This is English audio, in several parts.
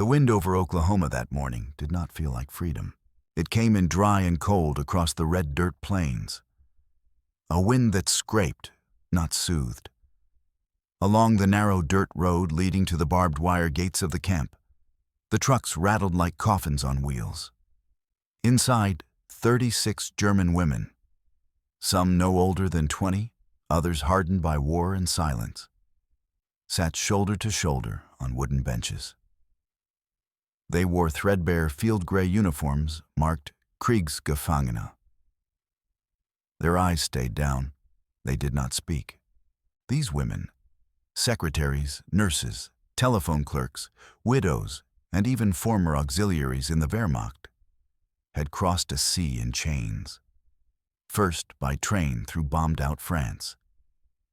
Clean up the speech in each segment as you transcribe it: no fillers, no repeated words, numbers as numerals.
The wind over Oklahoma that morning did not feel like freedom. It came in dry and cold across the red dirt plains. A wind that scraped, not soothed. Along the narrow dirt road leading to the barbed wire gates of the camp, the trucks rattled like coffins on wheels. Inside, 36 German women, some no older than 20, others hardened by war and silence, sat shoulder to shoulder on wooden benches. They wore threadbare field gray uniforms marked Kriegsgefangene. Their eyes stayed down. They did not speak. These women, secretaries, nurses, telephone clerks, widows, and even former auxiliaries in the Wehrmacht, had crossed a sea in chains. First by train through bombed-out France.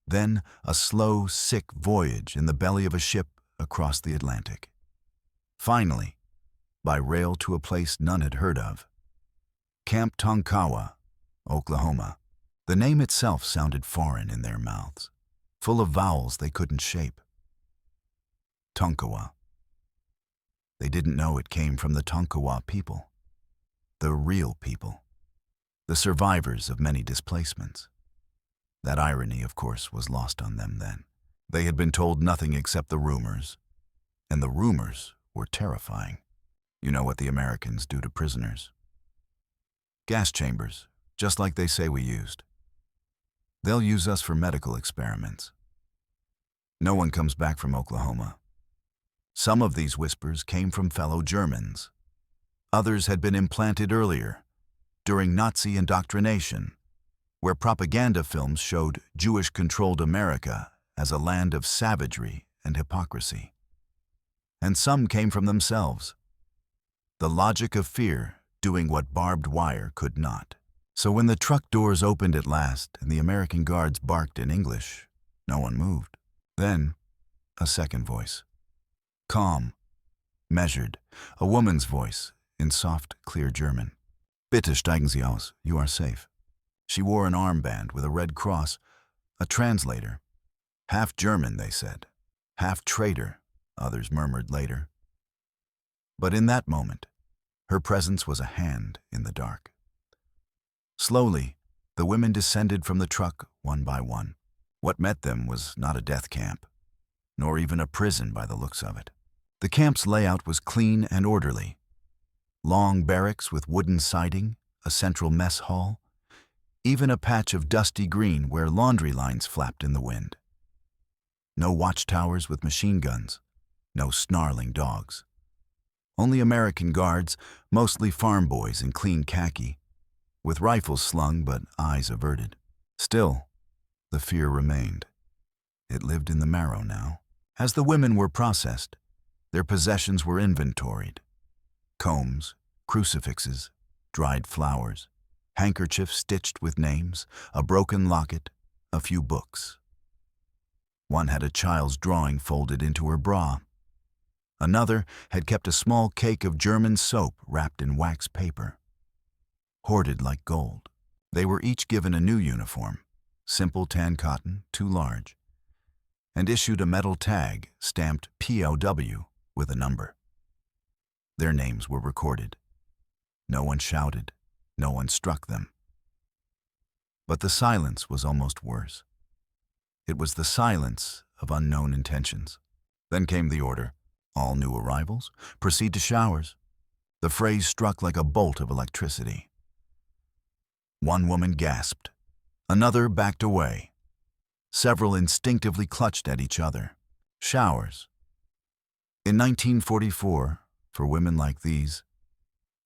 Then a slow, sick voyage in the belly of a ship across the Atlantic. Finally, by rail to a place none had heard of. Camp Tonkawa, Oklahoma. The name itself sounded foreign in their mouths, full of vowels they couldn't shape. Tonkawa. They didn't know it came from the Tonkawa people, the real people, the survivors of many displacements. That irony, of course, was lost on them then. They had been told nothing except the rumors, and the rumors were terrifying. You know what the Americans do to prisoners. Gas chambers, just like they say we used. They'll use us for medical experiments. No one comes back from Oklahoma. Some of these whispers came from fellow Germans. Others had been implanted earlier, during Nazi indoctrination, where propaganda films showed Jewish-controlled America as a land of savagery and hypocrisy. And some came from themselves. The logic of fear doing what barbed wire could not. So when the truck doors opened at last and the American guards barked in English, no one moved. Then, a second voice. Calm, measured, a woman's voice in soft, clear German. Bitte steigen Sie aus, you are safe. She wore an armband with a red cross, a translator. Half German, they said. Half traitor, others murmured later. But in that moment, her presence was a hand in the dark. Slowly, the women descended from the truck one by one. What met them was not a death camp, nor even a prison by the looks of it. The camp's layout was clean and orderly. Long barracks with wooden siding, a central mess hall, even a patch of dusty green where laundry lines flapped in the wind. No watchtowers with machine guns, no snarling dogs. Only American guards, mostly farm boys in clean khaki, with rifles slung but eyes averted. Still, the fear remained. It lived in the marrow now. As the women were processed, their possessions were inventoried. Combs, crucifixes, dried flowers, handkerchiefs stitched with names, a broken locket, a few books. One had a child's drawing folded into her bra. Another had kept a small cake of German soap wrapped in wax paper, hoarded like gold. They were each given a new uniform, simple tan cotton, too large, and issued a metal tag stamped POW with a number. Their names were recorded. No one shouted, no one struck them. But the silence was almost worse. It was the silence of unknown intentions. Then came the order. All new arrivals, proceed to showers. The phrase struck like a bolt of electricity. One woman gasped. Another backed away. Several instinctively clutched at each other. Showers. In 1944, for women like these,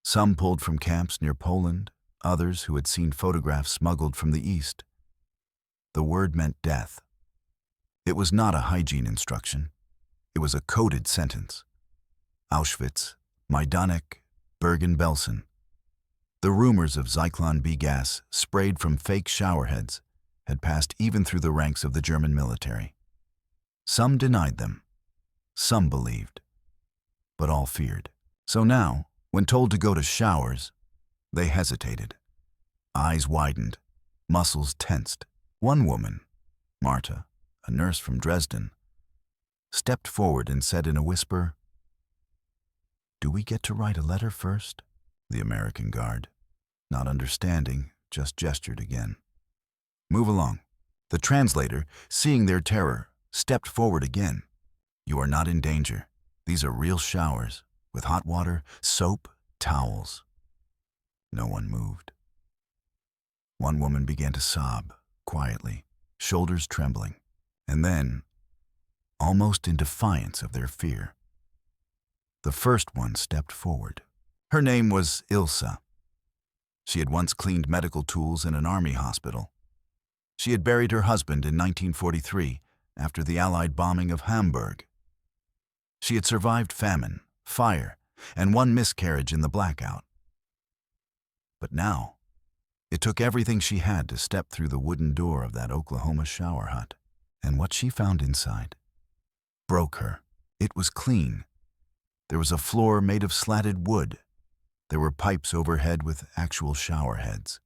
some pulled from camps near Poland, others who had seen photographs smuggled from the East, the word meant death. It was not a hygiene instruction. It was a coded sentence. Auschwitz, Majdanek, Bergen-Belsen. The rumors of Zyklon B gas sprayed from fake showerheads had passed even through the ranks of the German military. Some denied them. Some believed. But all feared. So now, when told to go to showers, they hesitated. Eyes widened, muscles tensed. One woman, Marta, a nurse from Dresden, stepped forward and said in a whisper, "Do we get to write a letter first?" The American guard, not understanding, just gestured again. "Move along." The translator, seeing their terror, stepped forward again. "You are not in danger. These are real showers, with hot water, soap, towels." No one moved. One woman began to sob, quietly, shoulders trembling, and then, almost in defiance of their fear, the first one stepped forward. Her name was Ilsa. She had once cleaned medical tools in an army hospital. She had buried her husband in 1943 after the Allied bombing of Hamburg. She had survived famine, fire, and one miscarriage in the blackout. But now, it took everything she had to step through the wooden door of that Oklahoma shower hut, and what she found inside broke her. It was clean. There was a floor made of slatted wood. There were pipes overhead with actual shower heads.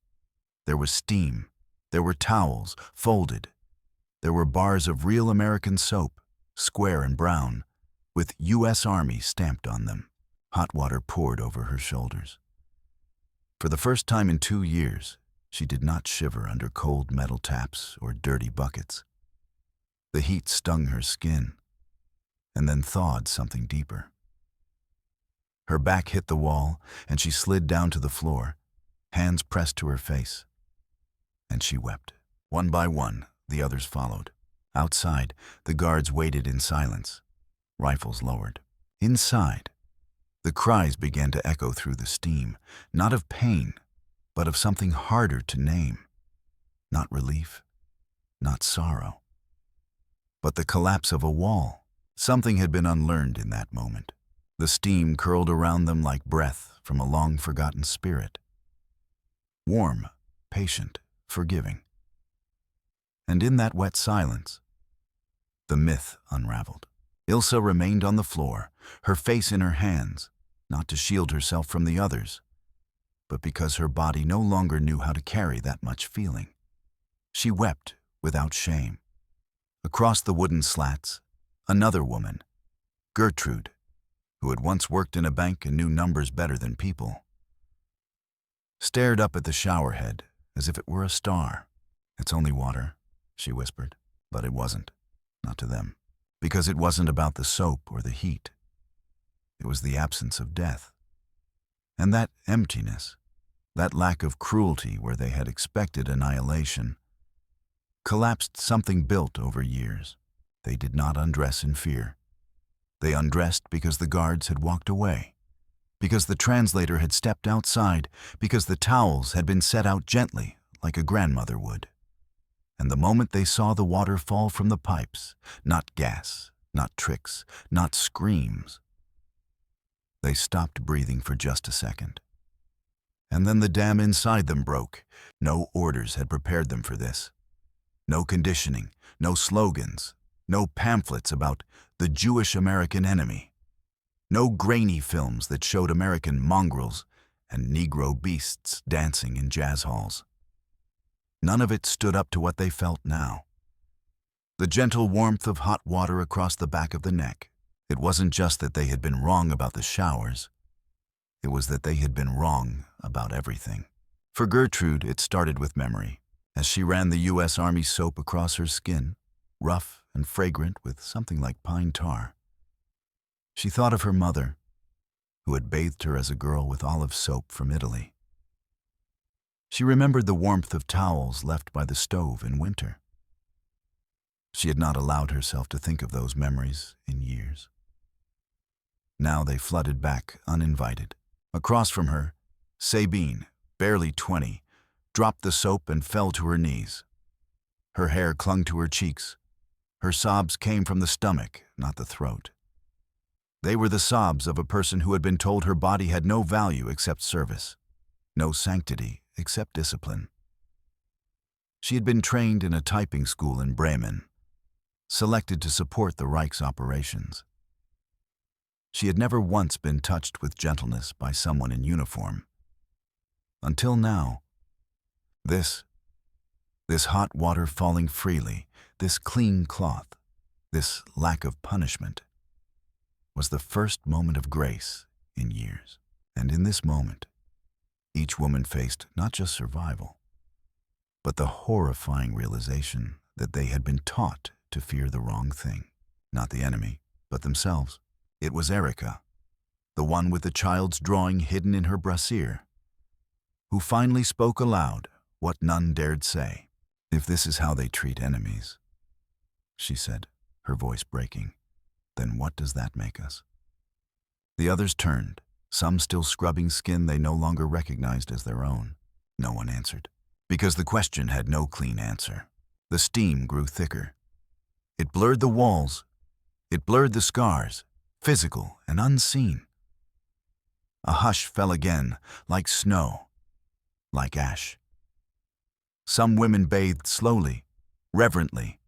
There was steam. There were towels, folded. There were bars of real American soap, square and brown, with U.S. Army stamped on them. Hot water poured over her shoulders. For the first time in 2 years, she did not shiver under cold metal taps or dirty buckets. The heat stung her skin, and then thawed something deeper. Her back hit the wall, and she slid down to the floor, hands pressed to her face. And she wept. One by one, the others followed. Outside, the guards waited in silence, rifles lowered. Inside, the cries began to echo through the steam, not of pain, but of something harder to name. Not relief, not sorrow, but the collapse of a wall. Something had been unlearned in that moment. The steam curled around them like breath from a long-forgotten spirit. Warm, patient, forgiving. And in that wet silence, the myth unraveled. Ilsa remained on the floor, her face in her hands, not to shield herself from the others, but because her body no longer knew how to carry that much feeling. She wept without shame. Across the wooden slats, another woman, Gertrude, who had once worked in a bank and knew numbers better than people, stared up at the shower head as if it were a star. "It's only water," she whispered. But it wasn't, not to them, because it wasn't about the soap or the heat. It was the absence of death. And that emptiness, that lack of cruelty where they had expected annihilation, collapsed something built over years. They did not undress in fear. They undressed because the guards had walked away, because the translator had stepped outside, because the towels had been set out gently like a grandmother would. And the moment they saw the water fall from the pipes, not gas, not tricks, not screams, they stopped breathing for just a second. And then the dam inside them broke. No orders had prepared them for this. No conditioning, no slogans, no pamphlets about the Jewish American enemy. No grainy films that showed American mongrels and Negro beasts dancing in jazz halls. None of it stood up to what they felt now. The gentle warmth of hot water across the back of the neck. It wasn't just that they had been wrong about the showers. It was that they had been wrong about everything. For Gertrude, it started with memory. As she ran the U.S. Army soap across her skin, rough and fragrant with something like pine tar, she thought of her mother, who had bathed her as a girl with olive soap from Italy. She remembered the warmth of towels left by the stove in winter. She had not allowed herself to think of those memories in years. Now they flooded back uninvited. Across from her, Sabine, barely 20, dropped the soap and fell to her knees. Her hair clung to her cheeks. Her sobs came from the stomach, not the throat. They were the sobs of a person who had been told her body had no value except service, no sanctity except discipline. She had been trained in a typing school in Bremen, selected to support the Reich's operations. She had never once been touched with gentleness by someone in uniform. Until now, this hot water falling freely, this clean cloth, this lack of punishment, was the first moment of grace in years. And in this moment, each woman faced not just survival, but the horrifying realization that they had been taught to fear the wrong thing. Not the enemy, but themselves. It was Erica, the one with the child's drawing hidden in her brassiere, who finally spoke aloud what none dared say. "If this is how they treat enemies," she said, her voice breaking, "then what does that make us?" The others turned, some still scrubbing skin they no longer recognized as their own. No one answered, because the question had no clean answer. The steam grew thicker. It blurred the walls. It blurred the scars, physical and unseen. A hush fell again, like snow, like ash. Some women bathed slowly, reverently.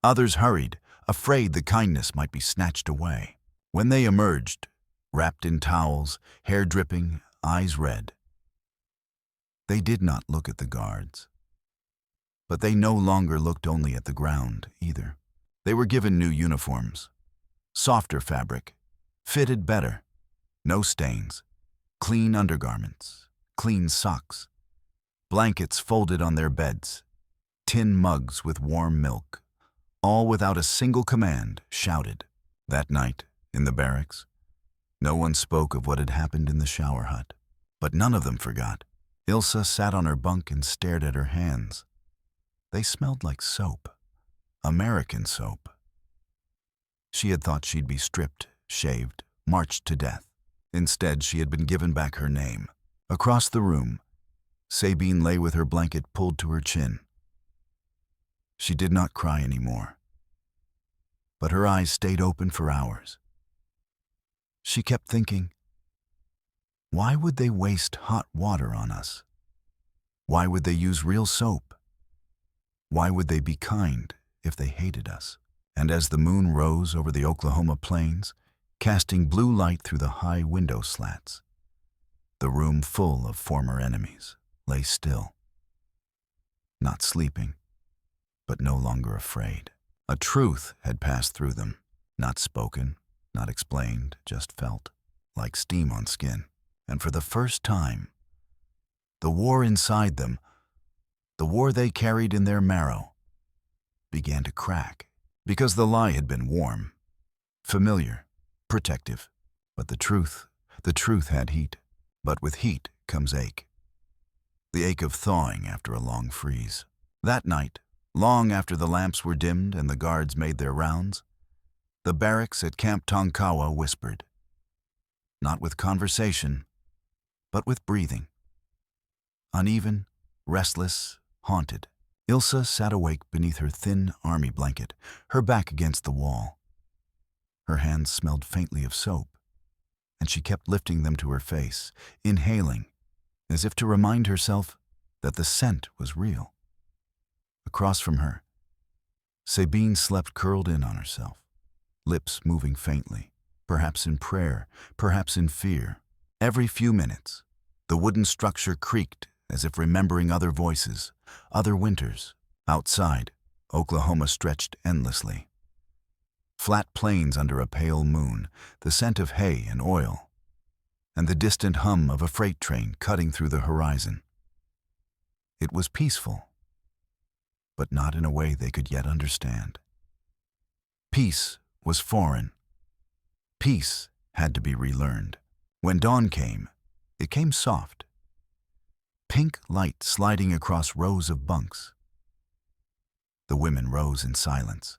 Others hurried, afraid the kindness might be snatched away. When they emerged, wrapped in towels, hair dripping, eyes red, they did not look at the guards. But they no longer looked only at the ground, either. They were given new uniforms, softer fabric, fitted better, no stains, clean undergarments, clean socks, blankets folded on their beds, tin mugs with warm milk, all without a single command shouted. That night, in the barracks, no one spoke of what had happened in the shower hut, but none of them forgot. Ilsa sat on her bunk and stared at her hands. They smelled like soap, American soap. She had thought she'd be stripped, shaved, marched to death. Instead, she had been given back her name. Across the room, Sabine lay with her blanket pulled to her chin. She did not cry anymore, but her eyes stayed open for hours. She kept thinking, why would they waste hot water on us? Why would they use real soap? Why would they be kind if they hated us? And as the moon rose over the Oklahoma plains, casting blue light through the high window slats, the room full of former enemies lay still, not sleeping, but no longer afraid. A truth had passed through them, not spoken, not explained, just felt, like steam on skin. And for the first time, the war inside them, the war they carried in their marrow, began to crack. Because the lie had been warm, familiar, protective. But the truth had heat. But with heat comes ache. The ache of thawing after a long freeze. That night, long after the lamps were dimmed and the guards made their rounds, the barracks at Camp Tonkawa whispered. Not with conversation, but with breathing. Uneven, restless, haunted. Ilsa sat awake beneath her thin army blanket, her back against the wall. Her hands smelled faintly of soap, and she kept lifting them to her face, inhaling, as if to remind herself that the scent was real. Across from her, Sabine slept curled in on herself, lips moving faintly, perhaps in prayer, perhaps in fear. Every few minutes, the wooden structure creaked as if remembering other voices, other winters. Outside, Oklahoma stretched endlessly. Flat plains under a pale moon, the scent of hay and oil, and the distant hum of a freight train cutting through the horizon. It was peaceful, but not in a way they could yet understand. Peace was foreign. Peace had to be relearned. When dawn came, it came soft. Pink light sliding across rows of bunks. The women rose in silence.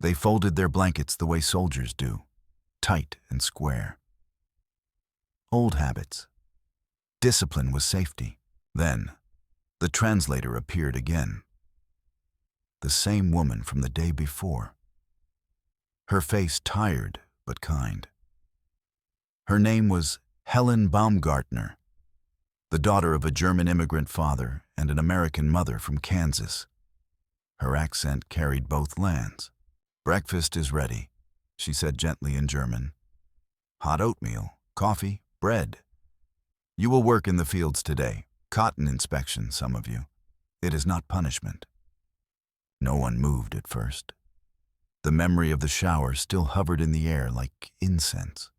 They folded their blankets the way soldiers do, tight and square. Old habits. Discipline was safety. Then, the translator appeared again. The same woman from the day before. Her face tired but kind. Her name was Helen Baumgartner, the daughter of a German immigrant father and an American mother from Kansas. Her accent carried both lands. "Breakfast is ready," she said gently in German. "Hot oatmeal, coffee, bread. You will work in the fields today. Cotton inspection, some of you. It is not punishment." No one moved at first. The memory of the shower still hovered in the air like incense.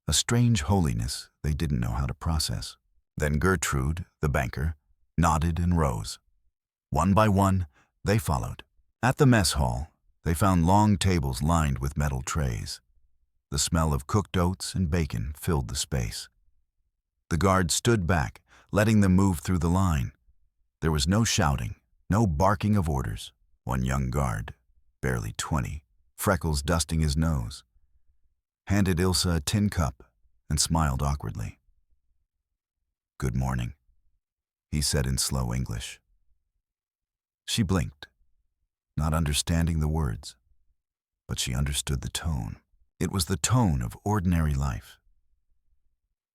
a strange holiness they didn't know how to process. Then Gertrude, the banker, nodded and rose. One by one, they followed. At the mess hall, they found long tables lined with metal trays. The smell of cooked oats and bacon filled the space. The guards stood back, letting them move through the line. There was no shouting, no barking of orders. One young guard, barely 20, freckles dusting his nose, handed Ilse a tin cup and smiled awkwardly. "Good morning," he said in slow English. She blinked, not understanding the words, but she understood the tone. It was the tone of ordinary life,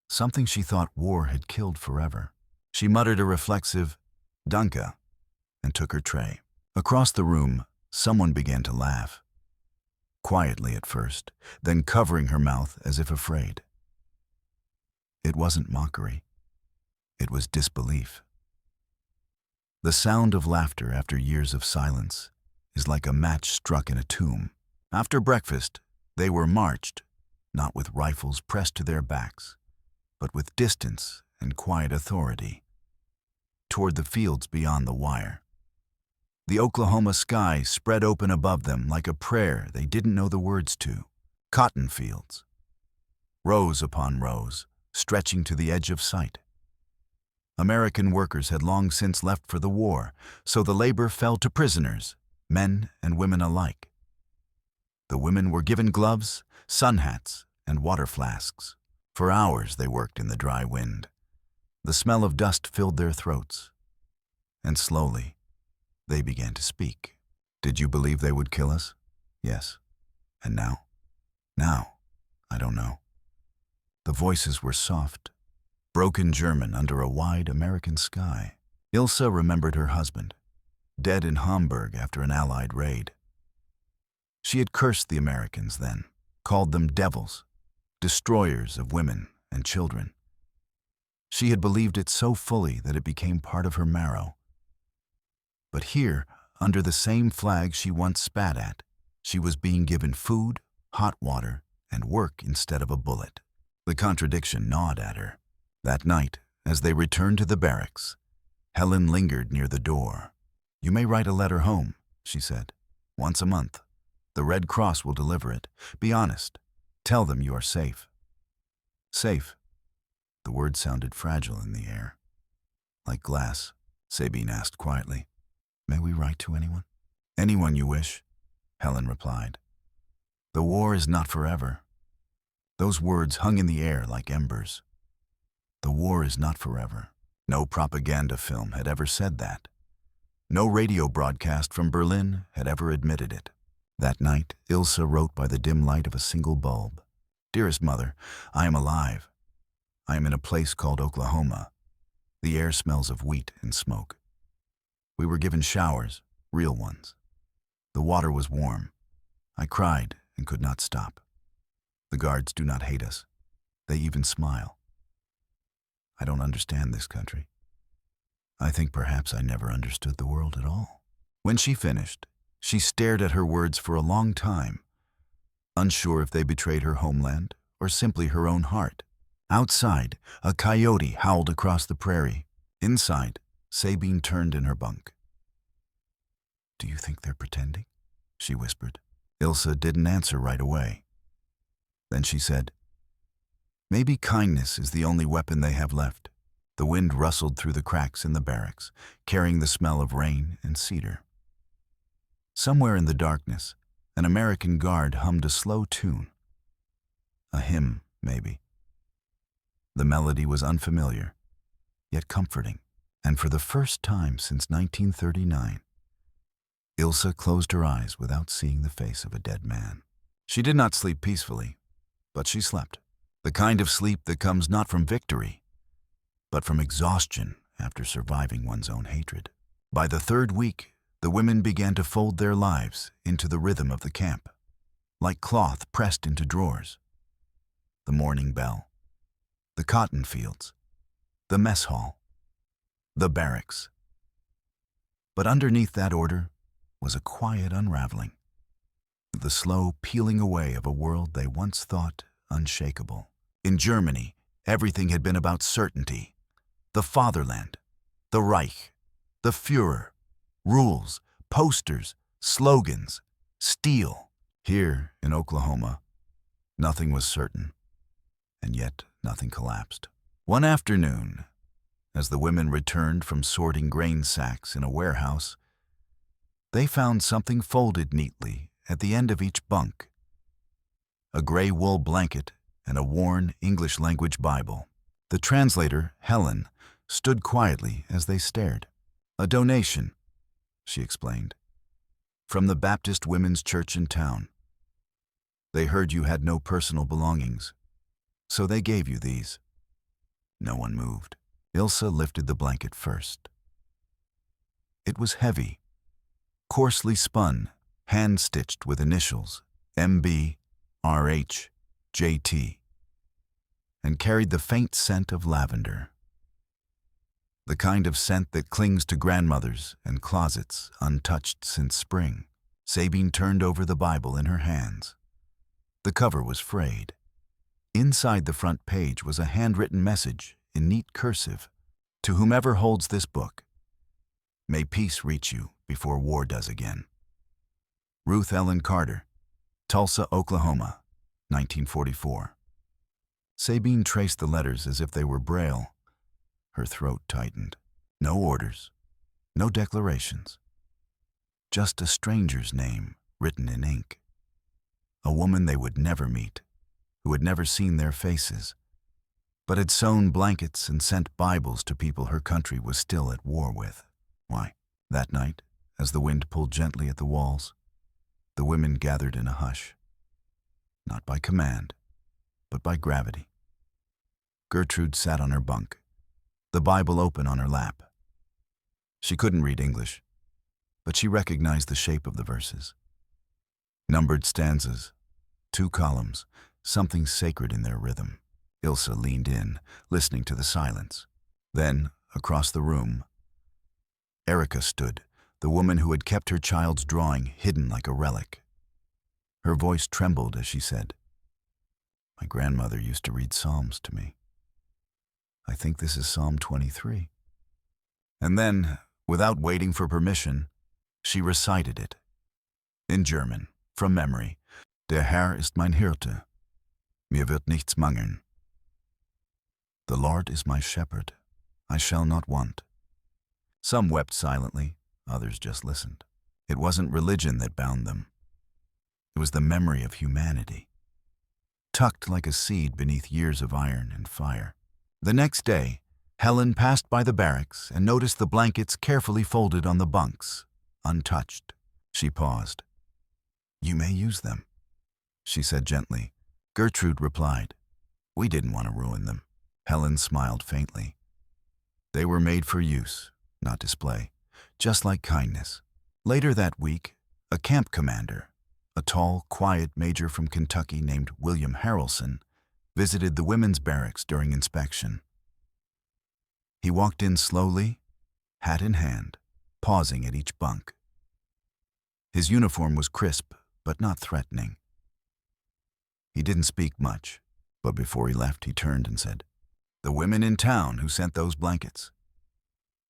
something she thought war had killed forever. She muttered a reflexive, "Danke," and took her tray. Across the room, someone began to laugh. Quietly at first, then covering her mouth as if afraid. It wasn't mockery. It was disbelief. The sound of laughter after years of silence is like a match struck in a tomb. After breakfast, they were marched, not with rifles pressed to their backs, but with distance and quiet authority, toward the fields beyond the wire. The Oklahoma sky spread open above them like a prayer they didn't know the words to. Cotton fields, rows upon rows, stretching to the edge of sight. American workers had long since left for the war, so the labor fell to prisoners, men and women alike. The women were given gloves, sun hats, and water flasks. For hours they worked in the dry wind. The smell of dust filled their throats. And slowly, they began to speak. "Did you believe they would kill us?" "Yes." "And now?" "Now, I don't know." The voices were soft, broken German under a wide American sky. Ilse remembered her husband, dead in Hamburg after an Allied raid. She had cursed the Americans then, called them devils, destroyers of women and children. She had believed it so fully that it became part of her marrow. But here, under the same flag she once spat at, she was being given food, hot water, and work instead of a bullet. The contradiction gnawed at her. That night, as they returned to the barracks, Helen lingered near the door. "You may write a letter home," she said. "Once a month. The Red Cross will deliver it. Be honest. Tell them you are safe." "Safe?" The word sounded fragile in the air. "Like glass," Sabine asked quietly. "May we write to anyone?" "Anyone you wish," Helen replied. "The war is not forever." Those words hung in the air like embers. The war is not forever. No propaganda film had ever said that. No radio broadcast from Berlin had ever admitted it. That night, Ilse wrote by the dim light of a single bulb. "Dearest Mother, I am alive. I am in a place called Oklahoma. The air smells of wheat and smoke. We were given showers, real ones. The water was warm. I cried and could not stop. The guards do not hate us. They even smile. I don't understand this country. I think perhaps I never understood the world at all." When she finished, she stared at her words for a long time, unsure if they betrayed her homeland or simply her own heart. Outside, a coyote howled across the prairie. Inside, Sabine turned in her bunk. "Do you think they're pretending?" she whispered. Ilse didn't answer right away. Then she said, "Maybe kindness is the only weapon they have left." The wind rustled through the cracks in the barracks, carrying the smell of rain and cedar. Somewhere in the darkness, an American guard hummed a slow tune. A hymn, maybe. The melody was unfamiliar, yet comforting, and for the first time since 1939, Ilse closed her eyes without seeing the face of a dead man. She did not sleep peacefully, but she slept. The kind of sleep that comes not from victory, but from exhaustion after surviving one's own hatred. By the third week, the women began to fold their lives into the rhythm of the camp, like cloth pressed into drawers. The morning bell, the cotton fields, the mess hall, the barracks. But underneath that order was a quiet unraveling, the slow peeling away of a world they once thought unshakable. In Germany, everything had been about certainty. The fatherland, the Reich, the Führer, rules, posters, slogans, steel. Here in Oklahoma, nothing was certain, and yet nothing collapsed. One afternoon, as the women returned from sorting grain sacks in a warehouse, they found something folded neatly at the end of each bunk: a gray wool blanket and a worn English-language Bible. The translator, Helen, stood quietly as they stared. "A donation," she explained, "from the Baptist Women's Church in town. They heard you had no personal belongings, so they gave you these." No one moved. Ilsa lifted the blanket first. It was heavy, coarsely spun, hand-stitched with initials MB, RH, JT, and carried the faint scent of lavender. The kind of scent that clings to grandmothers and closets untouched since spring. Sabine turned over the Bible in her hands. The cover was frayed. Inside the front page was a handwritten message in neat cursive: "To whomever holds this book, may peace reach you before war does again. Ruth Ellen Carter, Tulsa, Oklahoma, 1944. Sabine traced the letters as if they were Braille. Her throat tightened. No orders, no declarations. Just a stranger's name written in ink. A woman they would never meet, who had never seen their faces, but had sewn blankets and sent Bibles to people her country was still at war with. Why, that night, as the wind pulled gently at the walls, the women gathered in a hush. Not by command, but by gravity. Gertrude sat on her bunk, the Bible open on her lap. She couldn't read English, but she recognized the shape of the verses. Numbered stanzas, 2 columns, something sacred in their rhythm. Ilsa leaned in, listening to the silence. Then, across the room, Erica stood, the woman who had kept her child's drawing hidden like a relic. Her voice trembled as she said, "My grandmother used to read Psalms to me. I think this is Psalm 23. And then, without waiting for permission, she recited it. In German, from memory. Der Herr ist mein Hirte. Mir wird nichts mangeln. The Lord is my shepherd. I shall not want. Some wept silently, others just listened. It wasn't religion that bound them. It was the memory of humanity, tucked like a seed beneath years of iron and fire. The next day, Helen passed by the barracks and noticed the blankets carefully folded on the bunks, untouched. She paused. "You may use them," she said gently. Gertrude replied, "We didn't want to ruin them." Helen smiled faintly. They were made for use, not display, just like kindness. Later that week, a camp commander, a tall, quiet major from Kentucky named William Harrelson, visited the women's barracks during inspection. He walked in slowly, hat in hand, pausing at each bunk. His uniform was crisp, but not threatening. He didn't speak much, but before he left, he turned and said, "The women in town who sent those blankets.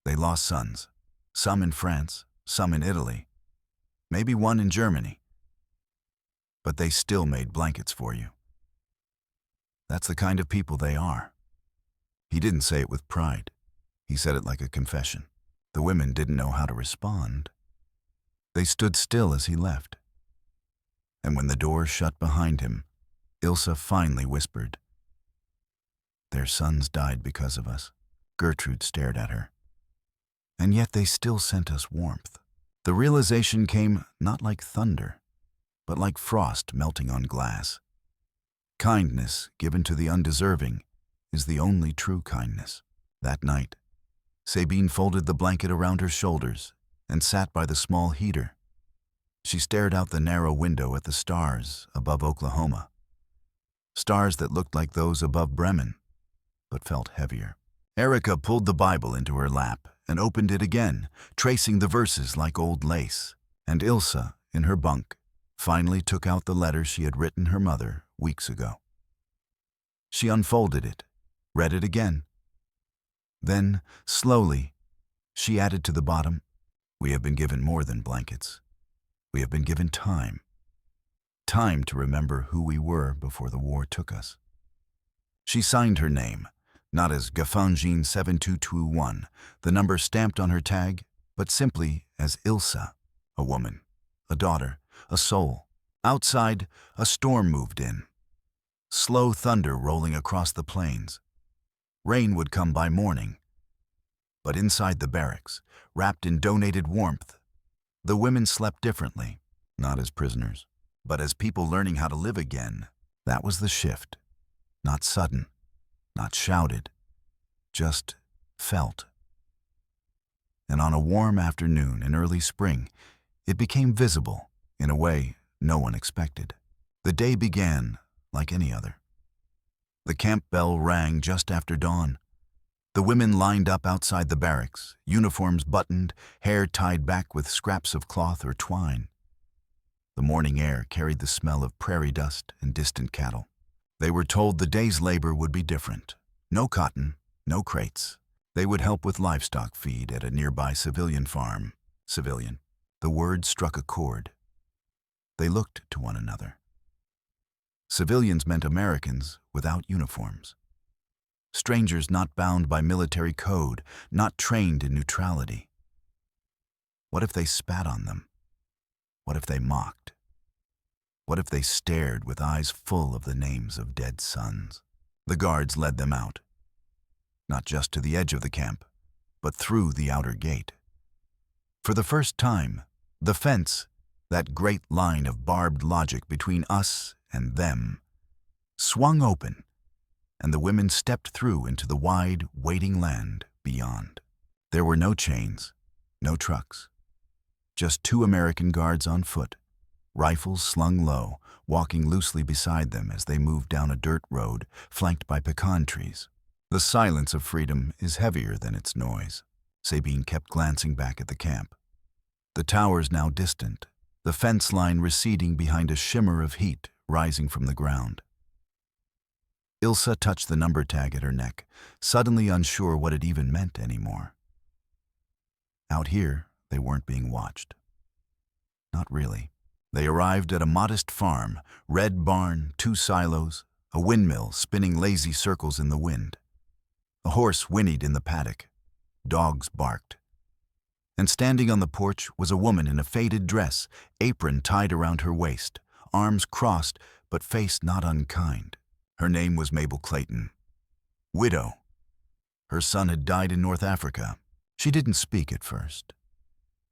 They lost sons, some in France, some in Italy, maybe one in Germany. But they still made blankets for you. That's the kind of people they are." He didn't say it with pride. He said it like a confession. The women didn't know how to respond. They stood still as he left. And when the door shut behind him, Ilsa finally whispered, "Their sons died because of us." Gertrude stared at her. And yet they still sent us warmth. The realization came not like thunder, but like frost melting on glass. Kindness given to the undeserving is the only true kindness. That night, Sabine folded the blanket around her shoulders and sat by the small heater. She stared out the narrow window at the stars above Oklahoma. Stars that looked like those above Bremen, but felt heavier. Erica pulled the Bible into her lap and opened it again, tracing the verses like old lace. And Ilsa, in her bunk, finally took out the letter she had written her mother weeks ago. She unfolded it, read it again. Then, slowly, she added to the bottom, "We have been given more than blankets. We have been given time. Time to remember who we were before the war took us." She signed her name, not as Gafanjin 7221, the number stamped on her tag, but simply as Ilsa, a woman, a daughter, a soul. Outside, a storm moved in. Slow thunder rolling across the plains. Rain would come by morning. But inside the barracks, wrapped in donated warmth, the women slept differently, not as prisoners, but as people learning how to live again. That was the shift. Not sudden, not shouted, just felt. And on a warm afternoon in early spring, it became visible in a way no one expected. The day began like any other. The camp bell rang just after dawn. The women lined up outside the barracks, uniforms buttoned, hair tied back with scraps of cloth or twine. The morning air carried the smell of prairie dust and distant cattle. They were told the day's labor would be different. No cotton, no crates. They would help with livestock feed at a nearby civilian farm. Civilian. The word struck a chord. They looked to one another. Civilians meant Americans without uniforms. Strangers not bound by military code, not trained in neutrality. What if they spat on them? What if they mocked? What if they stared with eyes full of the names of dead sons? The guards led them out, not just to the edge of the camp, but through the outer gate. For the first time, the fence, that great line of barbed logic between us and them, swung open, and the women stepped through into the wide, waiting land beyond. There were no chains, no trucks, just 2 American guards on foot, rifles slung low, walking loosely beside them as they moved down a dirt road flanked by pecan trees. The silence of freedom is heavier than its noise. Sabine kept glancing back at the camp. The towers now distant, the fence line receding behind a shimmer of heat rising from the ground. Ilsa touched the number tag at her neck, suddenly unsure what it even meant anymore. Out here, they weren't being watched. Not really. They arrived at a modest farm, red barn, 2 silos, a windmill spinning lazy circles in the wind. A horse whinnied in the paddock. Dogs barked. And standing on the porch was a woman in a faded dress, apron tied around her waist, arms crossed, but face not unkind. Her name was Mabel Clayton. Widow. Her son had died in North Africa. She didn't speak at first,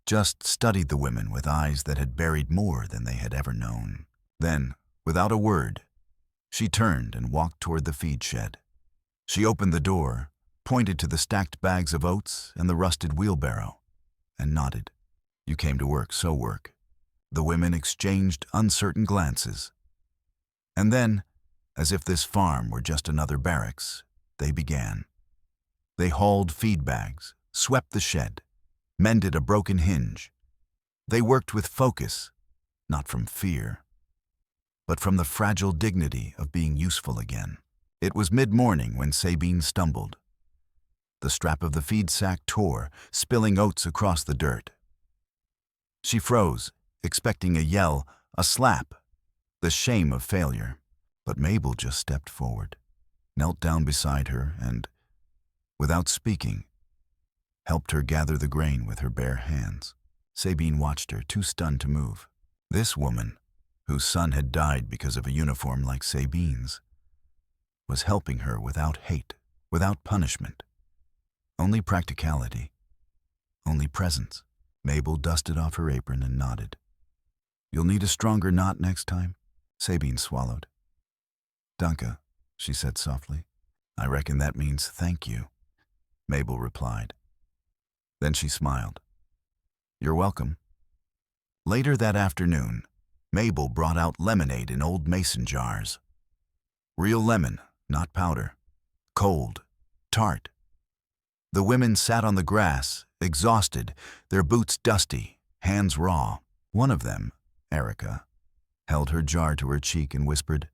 just studied the women with eyes that had buried more than they had ever known. Then, without a word, she turned and walked toward the feed shed. She opened the door, pointed to the stacked bags of oats and the rusted wheelbarrow, and nodded. "You came to work, so work." The women exchanged uncertain glances. And then, as if this farm were just another barracks, they began. They hauled feed bags, swept the shed, mended a broken hinge. They worked with focus, not from fear, but from the fragile dignity of being useful again. It was mid-morning when Sabine stumbled. The strap of the feed sack tore, spilling oats across the dirt. She froze, expecting a yell, a slap, the shame of failure. But Mabel just stepped forward, knelt down beside her, and, without speaking, helped her gather the grain with her bare hands. Sabine watched her, too stunned to move. This woman, whose son had died because of a uniform like Sabine's, was helping her without hate, without punishment. Only practicality, only presence. Mabel dusted off her apron and nodded. "You'll need a stronger knot next time," Sabine swallowed. "Danke," she said softly. "I reckon that means thank you," Mabel replied. Then she smiled. "You're welcome." Later that afternoon, Mabel brought out lemonade in old mason jars. Real lemon, not powder. Cold, tart. The women sat on the grass, exhausted, their boots dusty, hands raw. One of them, Erica, held her jar to her cheek and whispered,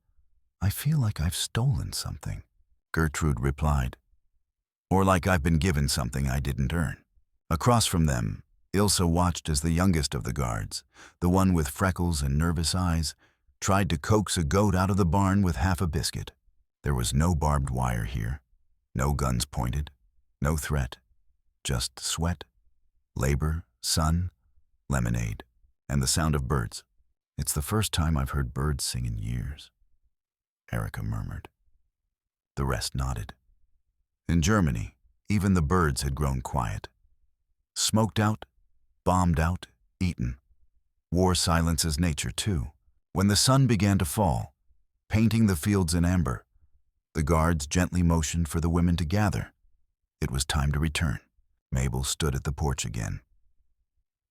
I feel like I've stolen something, Gertrude replied. Or like I've been given something I didn't earn. Across from them, Ilsa watched as the youngest of the guards, the one with freckles and nervous eyes, tried to coax a goat out of the barn with half a biscuit. There was no barbed wire here, no guns pointed, no threat, just sweat, labor, sun, lemonade, and the sound of birds. It's the first time I've heard birds sing in years, Erica murmured. The rest nodded. In Germany, even the birds had grown quiet. Smoked out, bombed out, eaten. War silences nature too. When the sun began to fall, painting the fields in amber, the guards gently motioned for the women to gather. It was time to return. Mabel stood at the porch again.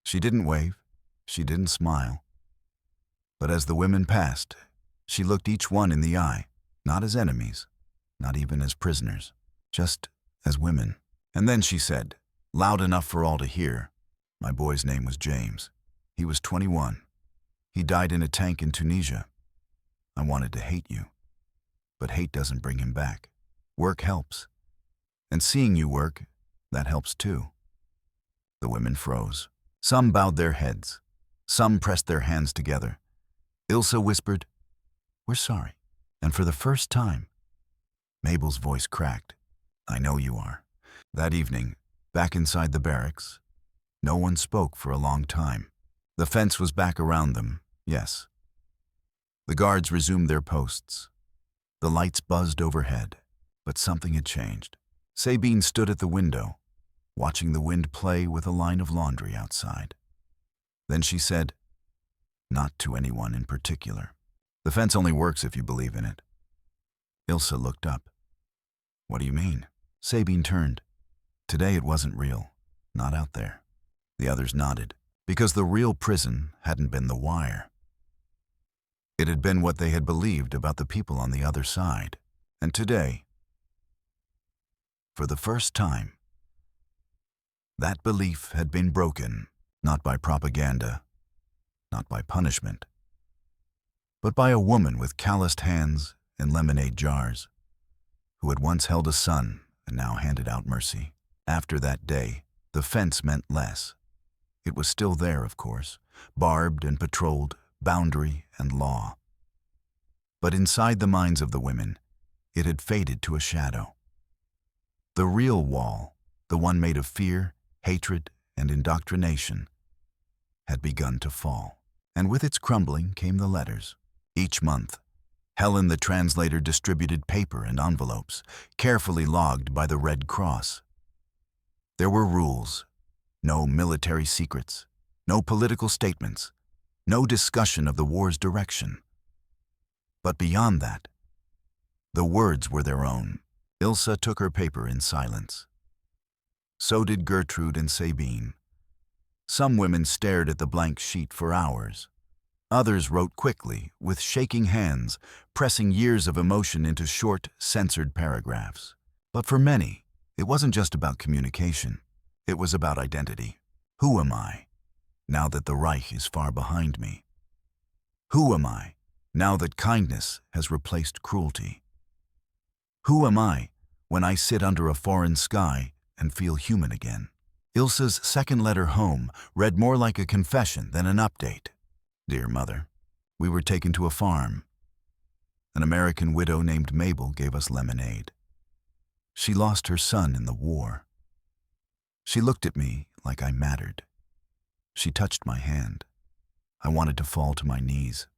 She didn't wave, she didn't smile. But as the women passed, she looked each one in the eye, not as enemies, not even as prisoners, just as women. And then she said, loud enough for all to hear, my boy's name was James. He was 21. He died in a tank in Tunisia. I wanted to hate you, but hate doesn't bring him back. Work helps. And seeing you work, that helps too. The women froze. Some bowed their heads. Some pressed their hands together. Ilsa whispered, we're sorry. And for the first time, Mabel's voice cracked. I know you are. That evening, back inside the barracks, no one spoke for a long time. The fence was back around them, yes. The guards resumed their posts. The lights buzzed overhead, but something had changed. Sabine stood at the window, watching the wind play with a line of laundry outside. Then she said, not to anyone in particular. The fence only works if you believe in it. Ilsa looked up. What do you mean? Sabine turned. Today it wasn't real, not out there. The others nodded, because the real prison hadn't been the wire. It had been what they had believed about the people on the other side. And today, for the first time, that belief had been broken, not by propaganda, not by punishment, but by a woman with calloused hands and lemonade jars, who had once held a son and now handed out mercy. After that day, the fence meant less. It was still there, of course, barbed and patrolled, boundary and law. But inside the minds of the women, it had faded to a shadow. The real wall, the one made of fear, hatred, and indoctrination, had begun to fall. And with its crumbling came the letters. Each month, Helen the translator distributed paper and envelopes, carefully logged by the Red Cross. There were rules. No military secrets, no political statements, no discussion of the war's direction. But beyond that, the words were their own. Ilsa took her paper in silence. So did Gertrude and Sabine. Some women stared at the blank sheet for hours. Others wrote quickly, with shaking hands, pressing years of emotion into short, censored paragraphs. But for many, it wasn't just about communication. It was about identity. Who am I, now that the Reich is far behind me? Who am I, now that kindness has replaced cruelty? Who am I, when I sit under a foreign sky and feel human again? Ilsa's second letter home read more like a confession than an update. Dear Mother, we were taken to a farm. An American widow named Mabel gave us lemonade. She lost her son in the war. She looked at me like I mattered. She touched my hand. I wanted to fall to my knees.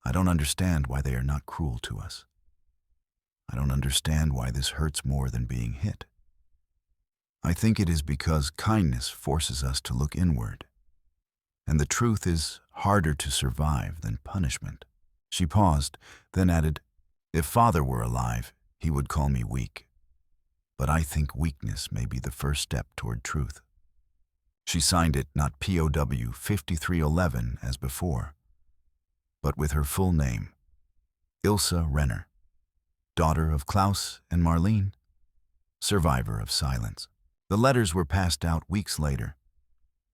I don't understand why they are not cruel to us. I don't understand why this hurts more than being hit. I think it is because kindness forces us to look inward. And the truth is harder to survive than punishment. She paused, then added, if Father were alive, he would call me weak. But I think weakness may be the first step toward truth. She signed it not POW 5311 as before, but with her full name, Ilsa Renner, daughter of Klaus and Marlene, survivor of silence. The letters were passed out weeks later,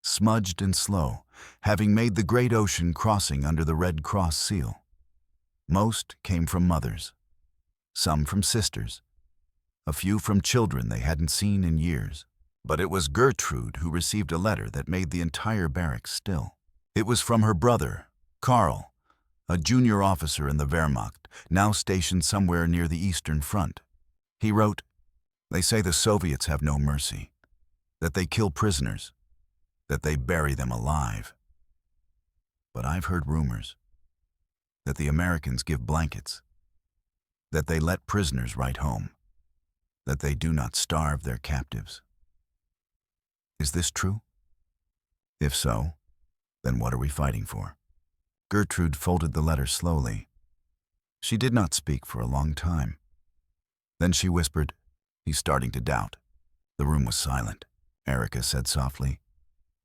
smudged and slow, having made the great ocean crossing under the Red Cross seal. Most came from mothers, some from sisters, a few from children they hadn't seen in years. But it was Gertrude who received a letter that made the entire barracks still. It was from her brother, Karl, a junior officer in the Wehrmacht, now stationed somewhere near the Eastern Front. He wrote, "They say the Soviets have no mercy, that they kill prisoners, that they bury them alive. But I've heard rumors that the Americans give blankets, that they let prisoners write home, that they do not starve their captives. Is this true? If so, then what are we fighting for?" Gertrude folded the letter slowly. She did not speak for a long time. Then she whispered, "He's starting to doubt." The room was silent. Erica said softly,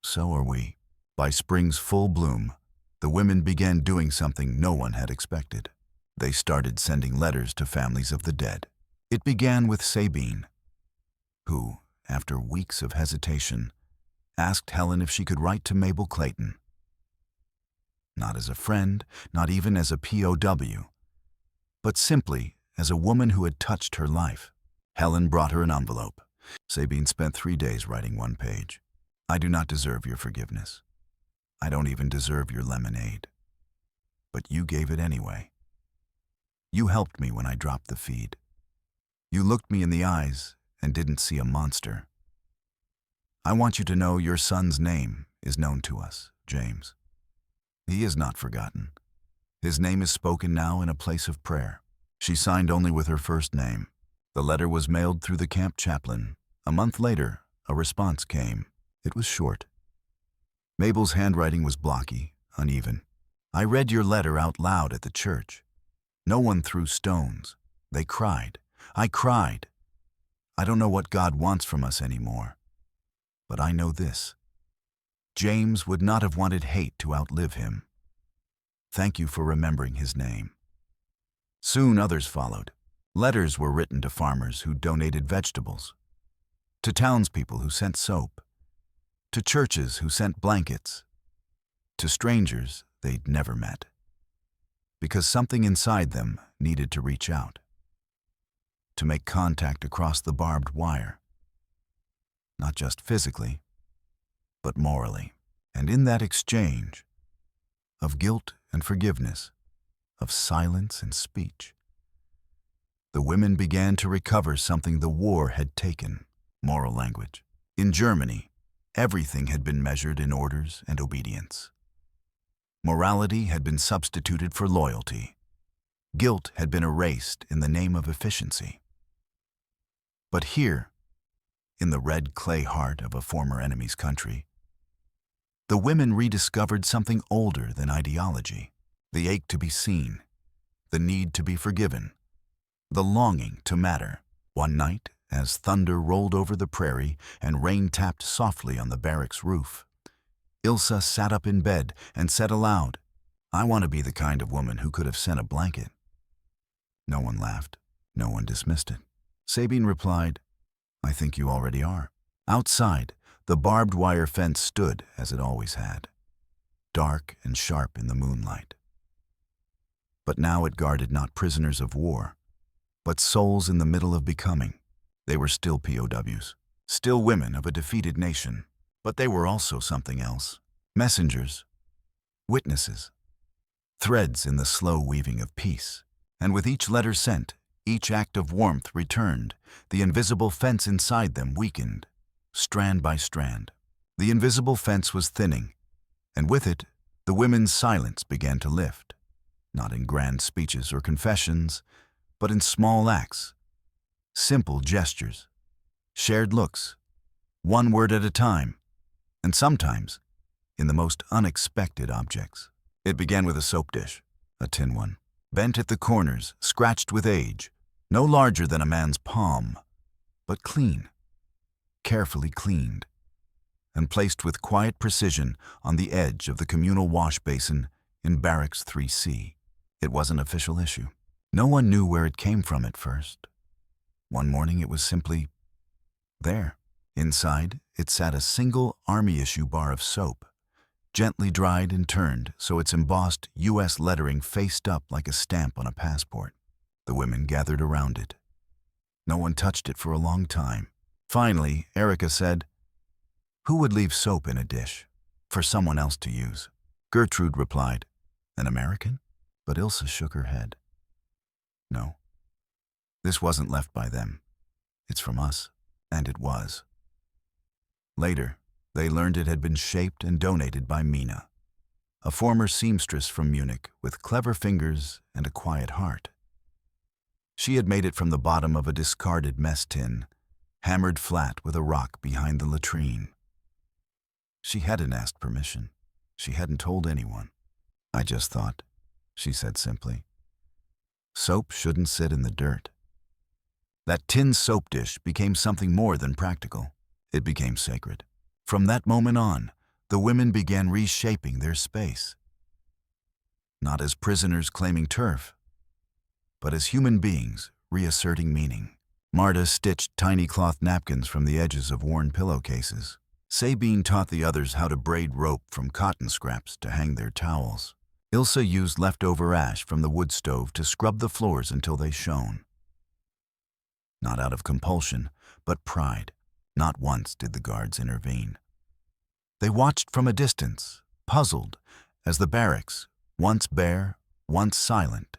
"So are we." By spring's full bloom, the women began doing something no one had expected. They started sending letters to families of the dead. It began with Sabine, who, after weeks of hesitation, asked Helen if she could write to Mabel Clayton. Not as a friend, not even as a POW, but simply as a woman who had touched her life. Helen brought her an envelope. Sabine spent 3 days writing one page. "I do not deserve your forgiveness. I don't even deserve your lemonade. But you gave it anyway. You helped me when I dropped the feed. You looked me in the eyes and didn't see a monster. I want you to know your son's name is known to us, James. He is not forgotten. His name is spoken now in a place of prayer." She signed only with her first name. The letter was mailed through the camp chaplain. A month later, a response came. It was short. Mabel's handwriting was blocky, uneven. "I read your letter out loud at the church. No one threw stones. They cried. I cried. I don't know what God wants from us anymore. But I know this. James would not have wanted hate to outlive him. Thank you for remembering his name." Soon others followed. Letters were written to farmers who donated vegetables, to townspeople who sent soap, to churches who sent blankets, to strangers they'd never met, because something inside them needed to reach out, to make contact across the barbed wire, not just physically, but morally. And in that exchange of guilt and forgiveness, of silence and speech, the women began to recover something the war had taken: moral language. In Germany, everything had been measured in orders and obedience. Morality had been substituted for loyalty. Guilt had been erased in the name of efficiency. But here, in the red clay heart of a former enemy's country, the women rediscovered something older than ideology: the ache to be seen, the need to be forgiven, the longing to matter. One night, as thunder rolled over the prairie and rain tapped softly on the barracks roof, Ilsa sat up in bed and said aloud, "I want to be the kind of woman who could have sent a blanket." No one laughed. No one dismissed it. Sabine replied, "I think you already are." Outside, the barbed wire fence stood as it always had, dark and sharp in the moonlight. But now it guarded not prisoners of war, but souls in the middle of becoming. They were still POWs, still women of a defeated nation, but they were also something else: messengers, witnesses, threads in the slow weaving of peace. And with each letter sent, each act of warmth returned, the invisible fence inside them weakened, strand by strand. The invisible fence was thinning, and with it, the women's silence began to lift, not in grand speeches or confessions, but in small acts, simple gestures, shared looks, one word at a time, and sometimes in the most unexpected objects. It began with a soap dish, a tin one, bent at the corners, scratched with age, no larger than a man's palm, but clean, carefully cleaned, and placed with quiet precision on the edge of the communal wash basin in Barracks 3C. It was an official issue. No one knew where it came from at first. One morning it was simply there. Inside, it sat a single army-issue bar of soap, gently dried and turned so its embossed U.S. lettering faced up like a stamp on a passport. The women gathered around it. No one touched it for a long time. Finally, Erica said, "Who would leave soap in a dish for someone else to use?" Gertrude replied, "An American?" But Ilse shook her head. "No, this wasn't left by them. It's from us." And it was. Later, they learned it had been shaped and donated by Mina, a former seamstress from Munich with clever fingers and a quiet heart. She had made it from the bottom of a discarded mess tin, hammered flat with a rock behind the latrine. She hadn't asked permission. She hadn't told anyone. "I just thought," she said simply, "soap shouldn't sit in the dirt." That tin soap dish became something more than practical. It became sacred. From that moment on, the women began reshaping their space. Not as prisoners claiming turf, but as human beings reasserting meaning. Marta stitched tiny cloth napkins from the edges of worn pillowcases. Sabine taught the others how to braid rope from cotton scraps to hang their towels. Ilse used leftover ash from the wood stove to scrub the floors until they shone. Not out of compulsion, but pride. Not once did the guards intervene. They watched from a distance, puzzled, as the barracks, once bare, once silent,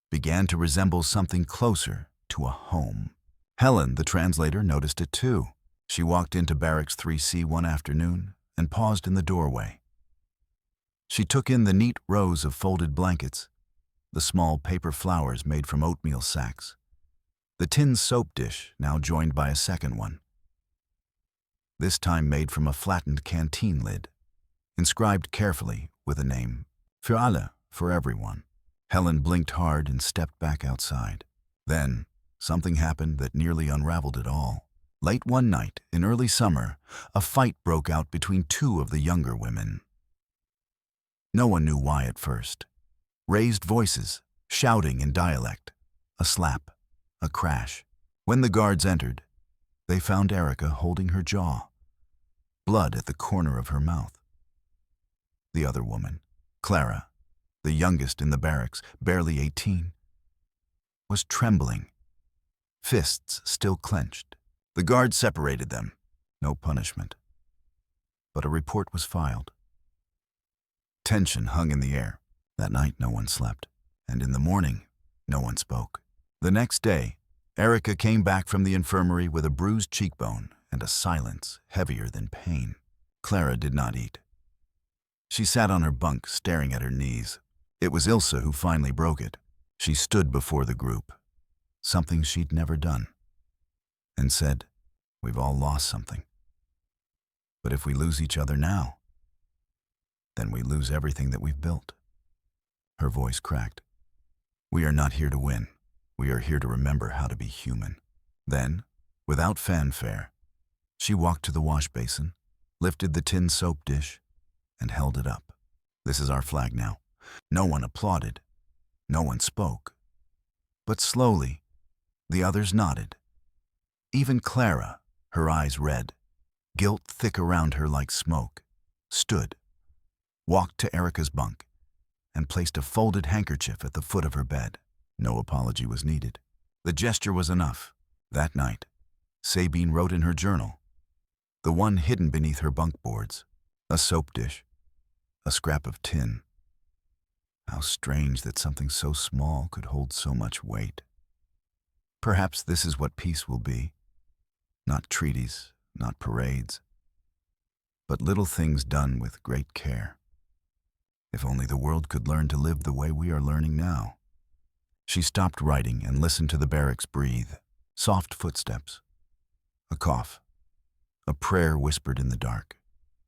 began to resemble something closer to a home. Helen, the translator, noticed it too. She walked into Barracks 3C one afternoon and paused in the doorway. She took in the neat rows of folded blankets, the small paper flowers made from oatmeal sacks, the tin soap dish now joined by a second one, this time made from a flattened canteen lid, inscribed carefully with a name, "Für alle," for everyone. Helen blinked hard and stepped back outside. Then, something happened that nearly unraveled it all. Late one night, in early summer, a fight broke out between two of the younger women. No one knew why at first. Raised voices, shouting in dialect, a slap, a crash. When the guards entered, they found Erica holding her jaw, blood at the corner of her mouth. The other woman, Clara, the youngest in the barracks, barely 18, was trembling, fists still clenched. The guards separated them. No punishment. But a report was filed. Tension hung in the air. That night no one slept, and in the morning no one spoke. The next day, Erica came back from the infirmary with a bruised cheekbone and a silence heavier than pain. Clara did not eat. She sat on her bunk staring at her knees. It was Ilse who finally broke it. She stood before the group, something she'd never done, and said, "We've all lost something. But if we lose each other now, then we lose everything that we've built." Her voice cracked. "We are not here to win. We are here to remember how to be human." Then, without fanfare, she walked to the wash basin, lifted the tin soap dish, and held it up. "This is our flag now." No one applauded. No one spoke. But slowly, the others nodded. Even Clara, her eyes red, guilt thick around her like smoke, stood, walked to Erica's bunk, and placed a folded handkerchief at the foot of her bed. No apology was needed. The gesture was enough. That night, Sabine wrote in her journal, the one hidden beneath her bunk boards, a soap dish, a scrap of tin. How strange that something so small could hold so much weight. Perhaps this is what peace will be. Not treaties, not parades, but little things done with great care. If only the world could learn to live the way we are learning now. She stopped writing and listened to the barracks breathe. Soft footsteps. A cough. A prayer whispered in the dark.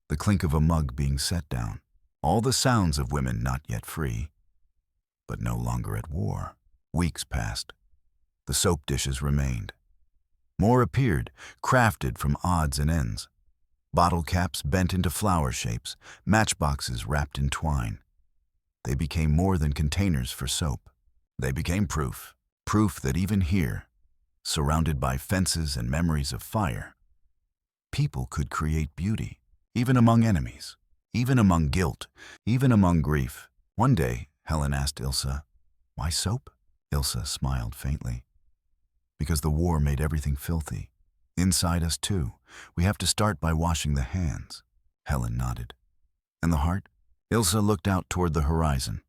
The clink of a mug being set down. All the sounds of women not yet free, but no longer at war. Weeks passed. The soap dishes remained. More appeared, crafted from odds and ends. Bottle caps bent into flower shapes, matchboxes wrapped in twine. They became more than containers for soap. They became proof that even here, surrounded by fences and memories of fire, people could create beauty, even among enemies. even among guilt, even among grief. One day, Helen asked Ilsa, "Why soap?" Ilsa smiled faintly. "Because the war made everything filthy. Inside us, too. We have to start by washing the hands." Helen nodded. "And the heart?" Ilsa looked out toward the horizon.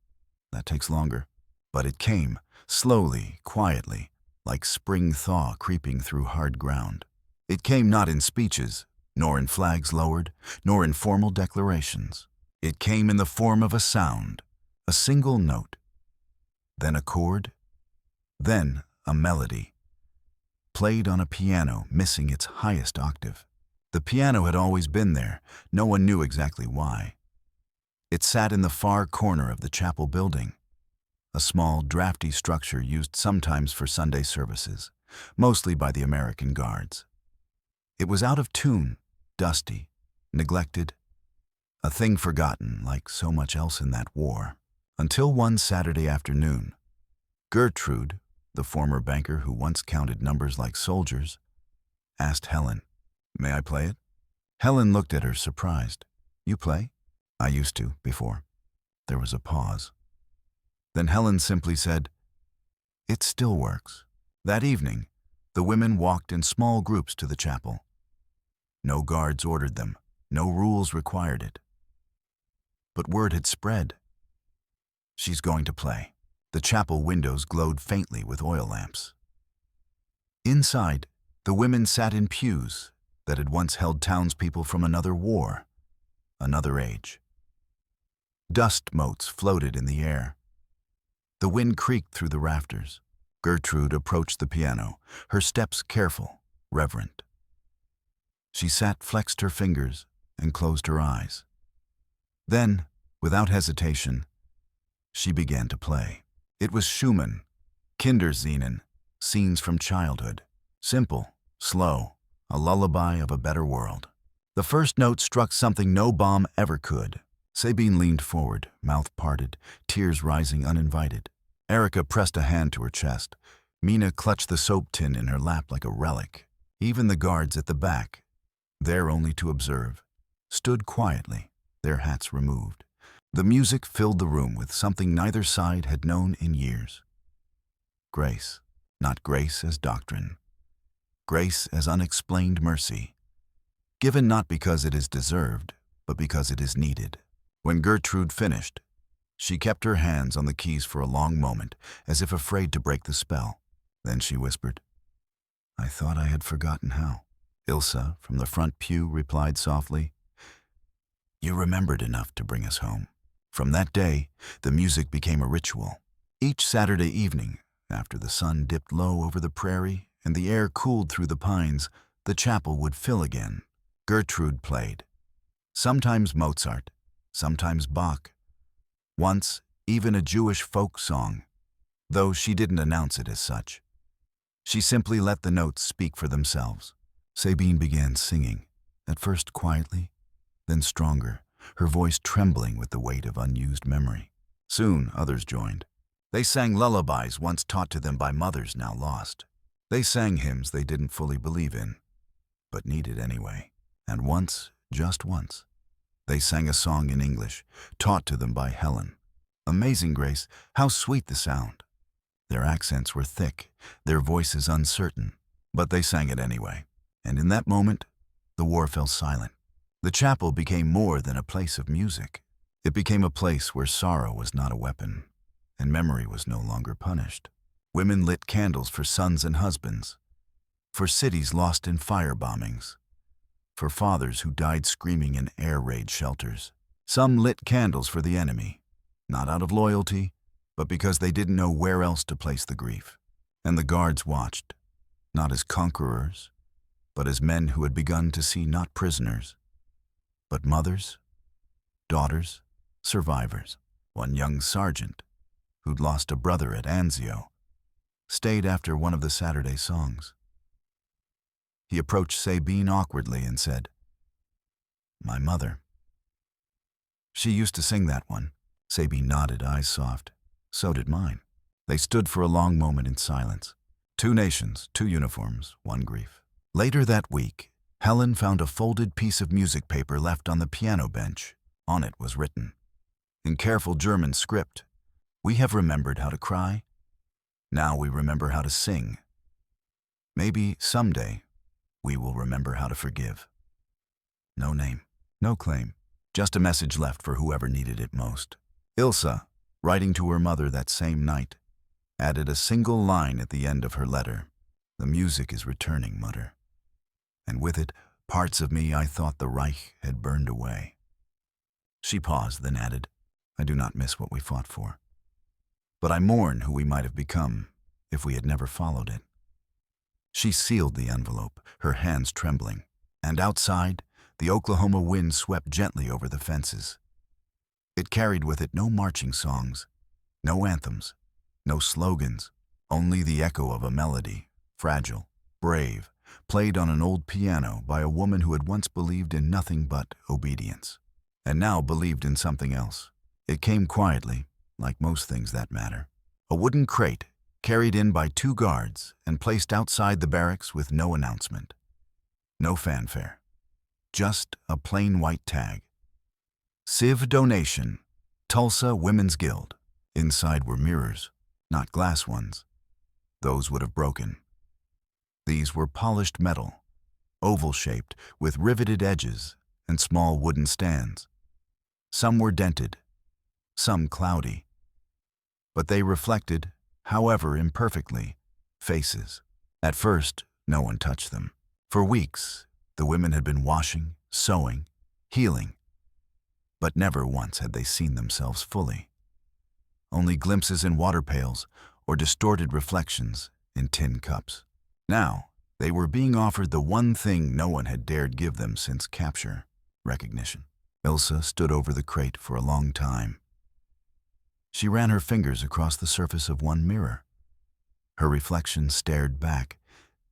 "That takes longer." But it came, slowly, quietly, like spring thaw creeping through hard ground. It came not in speeches, nor in flags lowered, nor in formal declarations. It came in the form of a sound, a single note, then a chord, then a melody, played on a piano missing its highest octave. The piano had always been there, no one knew exactly why. It sat in the far corner of the chapel building, a small, drafty structure used sometimes for Sunday services, mostly by the American Guards. It was out of tune, dusty, neglected, a thing forgotten like so much else in that war. Until one Saturday afternoon, Gertrude, the former banker who once counted numbers like soldiers, asked Helen, "May I play it?" Helen looked at her, surprised. "You play?" "I used to, before." There was a pause. Then Helen simply said, "It still works." That evening, the women walked in small groups to the chapel. No guards ordered them, no rules required it. But word had spread. "She's going to play." The chapel windows glowed faintly with oil lamps. Inside, the women sat in pews that had once held townspeople from another war, another age. Dust motes floated in the air. The wind creaked through the rafters. Gertrude approached the piano, her steps careful, reverent. She sat, flexed her fingers, and closed her eyes. Then, without hesitation, she began to play. It was Schumann, Kinderscenen, scenes from childhood. Simple, slow, a lullaby of a better world. The first note struck something no bomb ever could. Sabine leaned forward, mouth parted, tears rising uninvited. Erica pressed a hand to her chest. Mina clutched the soap tin in her lap like a relic. Even the guards at the back, there only to observe, stood quietly, their hats removed. The music filled the room with something neither side had known in years. Grace, not grace as doctrine. Grace as unexplained mercy. Given not because it is deserved, but because it is needed. When Gertrude finished, she kept her hands on the keys for a long moment, as if afraid to break the spell. Then she whispered, "I thought I had forgotten how." Ilsa, from the front pew, replied softly, "You remembered enough to bring us home." From that day, the music became a ritual. Each Saturday evening, after the sun dipped low over the prairie and the air cooled through the pines, the chapel would fill again. Gertrude played. Sometimes Mozart, sometimes Bach. Once, even a Jewish folk song, though she didn't announce it as such. She simply let the notes speak for themselves. Sabine began singing, at first quietly, then stronger, her voice trembling with the weight of unused memory. Soon others joined. They sang lullabies once taught to them by mothers now lost. They sang hymns they didn't fully believe in, but needed anyway. And once, just once, they sang a song in English, taught to them by Helen. Amazing grace, how sweet the sound. Their accents were thick, their voices uncertain, but they sang it anyway. And in that moment, the war fell silent. The chapel became more than a place of music. It became a place where sorrow was not a weapon, and memory was no longer punished. Women lit candles for sons and husbands, for cities lost in fire bombings, for fathers who died screaming in air raid shelters. Some lit candles for the enemy, not out of loyalty, but because they didn't know where else to place the grief. And the guards watched, not as conquerors, but as men who had begun to see not prisoners, but mothers, daughters, survivors. One young sergeant, who'd lost a brother at Anzio, stayed after one of the Saturday songs. He approached Sabine awkwardly and said, "My mother." "She used to sing that one." Sabine nodded, eyes soft. "So did mine." They stood for a long moment in silence. Two nations, two uniforms, one grief. Later that week, Helen found a folded piece of music paper left on the piano bench. On it was written, in careful German script, "We have remembered how to cry. Now we remember how to sing. Maybe someday we will remember how to forgive." No name, no claim, just a message left for whoever needed it most. Ilsa, writing to her mother that same night, added a single line at the end of her letter. "The music is returning, mutter." And with it, parts of me I thought the Reich had burned away. She paused, then added, "I do not miss what we fought for. But I mourn who we might have become if we had never followed it." She sealed the envelope, her hands trembling, and outside, the Oklahoma wind swept gently over the fences. It carried with it no marching songs, no anthems, no slogans, only the echo of a melody, fragile, brave, played on an old piano by a woman who had once believed in nothing but obedience, and now believed in something else. It came quietly, like most things that matter. A wooden crate, carried in by 2 guards and placed outside the barracks with no announcement. No fanfare. Just a plain white tag. Civ Donation, Tulsa Women's Guild. Inside were mirrors, not glass ones. Those would have broken. These were polished metal, oval-shaped with riveted edges and small wooden stands. Some were dented, some cloudy. But they reflected, however imperfectly, faces. At first, no one touched them. For weeks, the women had been washing, sewing, healing. But never once had they seen themselves fully. Only glimpses in water pails or distorted reflections in tin cups. Now, they were being offered the one thing no one had dared give them since capture: recognition. Ilsa stood over the crate for a long time. She ran her fingers across the surface of one mirror. Her reflection stared back,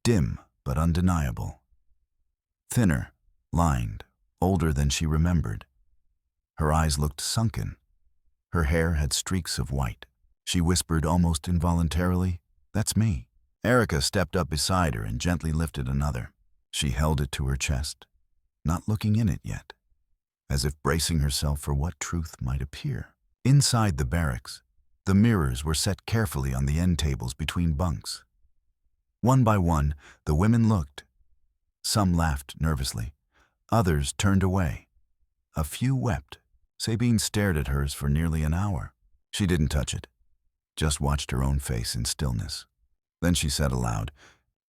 dim but undeniable. Thinner, lined, older than she remembered. Her eyes looked sunken. Her hair had streaks of white. She whispered almost involuntarily, "That's me." Erica stepped up beside her and gently lifted another. She held it to her chest, not looking in it yet, as if bracing herself for what truth might appear. Inside the barracks, the mirrors were set carefully on the end tables between bunks. One by one, the women looked. Some laughed nervously. Others turned away. A few wept. Sabine stared at hers for nearly an hour. She didn't touch it, just watched her own face in stillness. Then she said aloud,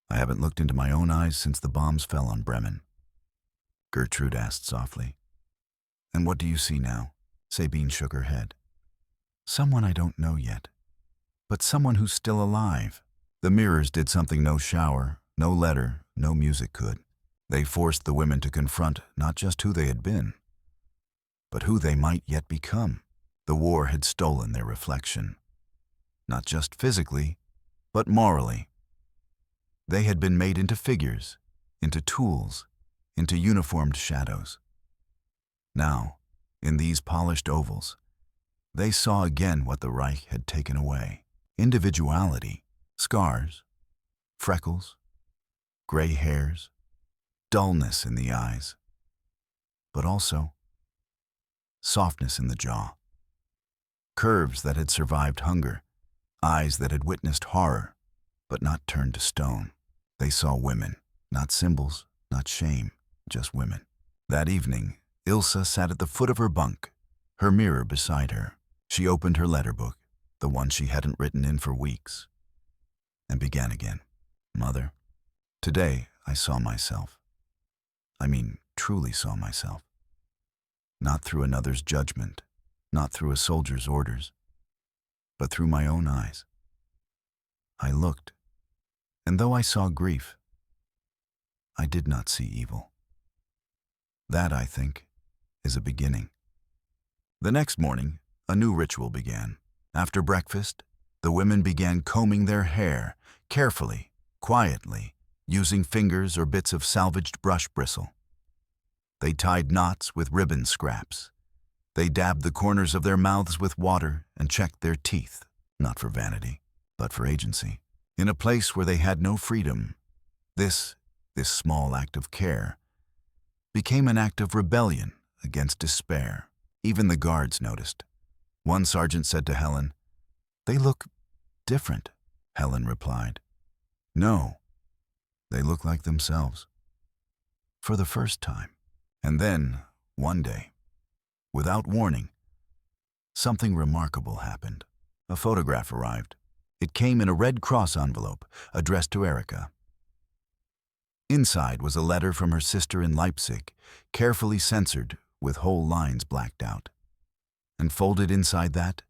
"I haven't looked into my own eyes since the bombs fell on Bremen." Gertrude asked softly, "And what do you see now?" Sabine shook her head. "Someone I don't know yet, but someone who's still alive." The mirrors did something no shower, no letter, no music could. They forced the women to confront not just who they had been, but who they might yet become. The war had stolen their reflection, not just physically, but morally. They had been made into figures, into tools, into uniformed shadows. Now, in these polished ovals, they saw again what the Reich had taken away: individuality, scars, freckles, gray hairs, dullness in the eyes, but also softness in the jaw, curves that had survived hunger, eyes that had witnessed horror, but not turned to stone. They saw women, not symbols, not shame, just women. That evening, Ilsa sat at the foot of her bunk, her mirror beside her. She opened her letter book, the one she hadn't written in for weeks, and began again. "Mother, today I saw myself. I mean, truly saw myself. Not through another's judgment, not through a soldier's orders, but through my own eyes. I looked, and though I saw grief, I did not see evil. That, I think, is a beginning." The next morning, a new ritual began. After breakfast, the women began combing their hair, carefully, quietly, using fingers or bits of salvaged brush bristle. They tied knots with ribbon scraps. They dabbed the corners of their mouths with water and checked their teeth, not for vanity, but for agency. In a place where they had no freedom, this small act of care became an act of rebellion against despair. Even the guards noticed. One sergeant said to Helen, "They look different." Helen replied, "No, they look like themselves." For the first time. And then, one day, without warning, something remarkable happened. A photograph arrived. It came in a Red Cross envelope addressed to Erica. Inside was a letter from her sister in Leipzig, carefully censored with whole lines blacked out. And folded inside that,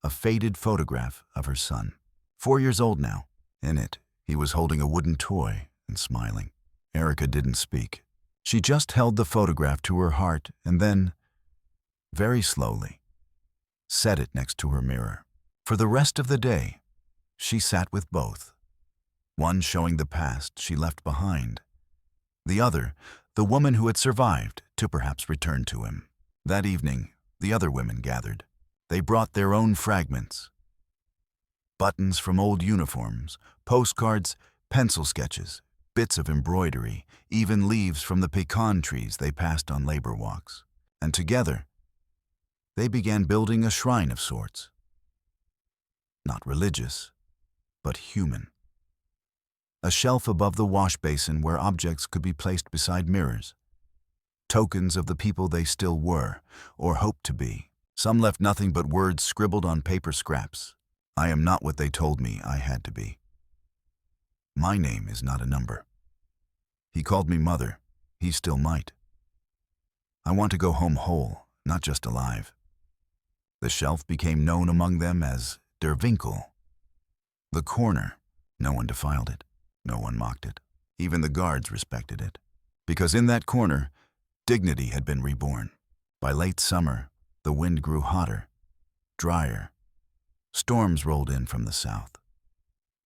a faded photograph of her son, 4 years old now. In it, he was holding a wooden toy and smiling. Erica didn't speak. She just held the photograph to her heart and then, very slowly, set it next to her mirror. For the rest of the day, she sat with both. One showing the past she left behind. The other, the woman who had survived to perhaps return to him. That evening, the other women gathered. They brought their own fragments. Buttons from old uniforms, postcards, pencil sketches, bits of embroidery, even leaves from the pecan trees they passed on labor walks. And together, they began building a shrine of sorts. Not religious, but human. A shelf above the wash basin where objects could be placed beside mirrors. Tokens of the people they still were, or hoped to be. Some left nothing but words scribbled on paper scraps. I am not what they told me I had to be. My name is not a number. He called me mother. He still might. I want to go home whole, not just alive. The shelf became known among them as Der Winkel. The corner. No one defiled it. No one mocked it. Even the guards respected it. Because in that corner, dignity had been reborn. By late summer, the wind grew hotter, drier. Storms rolled in from the south.